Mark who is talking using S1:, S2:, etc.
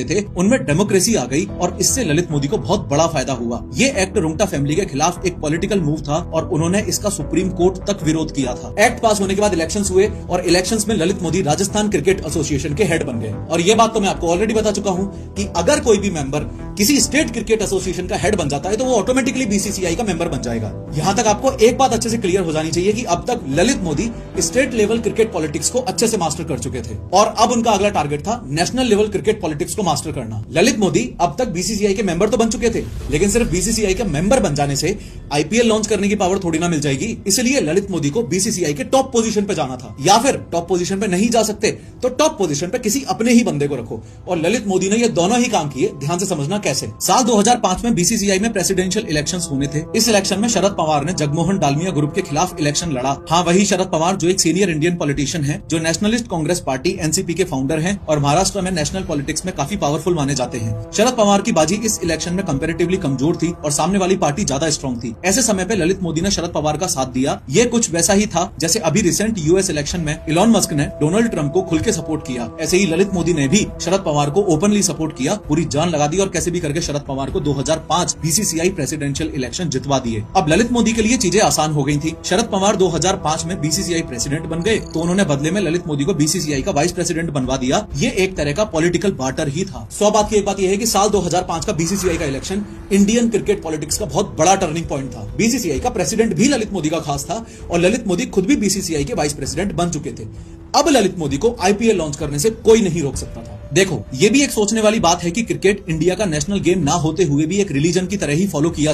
S1: थे उनमें डेमोक्रेसी आ गई और इससे ललित मोदी को बहुत बड़ा फायदा हुआ। ये एक्ट रुंगटा फैमिली के खिलाफ एक पॉलिटिकल मूव था और उन्होंने इसका सुप्रीम कोर्ट तक विरोध किया था। एक्ट पास होने के बाद इलेक्शंस हुए और इलेक्शंस में ललित मोदी राजस्थान क्रिकेट एसोसिएशन के हेड बन गए। और ये बात तो मैं आपको ऑलरेडी बता चुका हूं कि अगर कोई भी मेंबर किसी स्टेट क्रिकेट एसोसिएशन का हेड बन जाता है तो वो ऑटोमेटिकली बीसीसीआई का मेंबर बन जाएगा। यहां तक आपको एक बात अच्छे से क्लियर हो जानी चाहिए कि अब तक Lalit Modi state level cricket politics को अच्छे से मास्टर कर चुके थे और अब उनका अगला टारगेट था नेशनल लेवल क्रिकेट पॉलिटिक्स को मास्टर करना। ललित मोदी अब तक बीसीसीआई के मेंबर तो बन चुके थे, लेकिन सिर्फ बीसीसीआई के मेंबर बन जाने से आईपीएल लॉन्च करने की पावर थोड़ी ना मिल जाएगी। इसलिए ललित मोदी को बीसीसीआई के टॉप पोजीशन पे जाना था, या फिर टॉप पोजीशन पे नहीं जा सकते तो टॉप पोजीशन पे किसी अपने ही बंदे को रखो। और ललित मोदी ने ये दोनों ही काम किए। ध्यान से समझना कैसे। साल 2005 में बीसीसीआई में प्रेसिडेंशियल इलेक्शंस होने थे। इस इलेक्शन में शरद पवार ने जगमोहन डालमिया ग्रुप के खिलाफ इलेक्शन लड़ा। हाँ, वही शरद पवार जो एक सीनियर इंडियन पॉलिटिशियन है, जो नेशनलिस्ट कांग्रेस पार्टी एनसीपी के फाउंडर हैं और महाराष्ट्र में नेशनल पॉलिटिक्स में काफी पावरफुल माने जाते हैं। शरद पवार की बाजी इस इलेक्शन में कंपैरेटिवली कमजोर थी और सामने वाली पार्टी ज्यादा स्ट्रांग थी। ऐसे समय पे ललित मोदी ने शरद पवार का साथ दिया। ये कुछ वैसा ही था जैसे अभी रिसेंट यूएस इलेक्शन में इलॉन मस्क ने डोनाल्ड ट्रंप को खुल के सपोर्ट किया। ऐसे ही ललित मोदी ने भी शरद पवार को ओपनली सपोर्ट किया, पूरी जान लगा दी और कैसे भी करके शरद पवार को 2005 बीसीसीआई प्रेसिडेंशियल इलेक्शन जितवा दिए। अब ललित मोदी के लिए चीजें आसान हो गई थी। शरद पवार 2005 में बीसीसीआई प्रेसिडेंट बन गए तो उन्होंने बदले में ललित मोदी को बीसीसीआई का वाइस प्रेसिडेंट बनवा दिया। ये एक तरह का पॉलिटिकल बार्टर ही था। 100 बात की एक बात यह है कि साल 2005 का बीसीसीआई का इलेक्शन इंडियन क्रिकेट पॉलिटिक्स का बहुत बड़ा टर्निंग पॉइंट था। बीसीसीआई का प्रेसिडेंट भी ललित मोदी का खास था और ललित मोदी खुद भी बीसीसीआई के वाइस प्रेसिडेंट बन चुके थे। अब ललित मोदी को आईपीएल लॉन्च करने से कोई नहीं रोक सकता था। देखो, ये भी एक सोचने वाली बात है कि क्रिकेट इंडिया का नेशनल गेम ना होते हुए भी एक रिलीजन की तरह ही फॉलो किया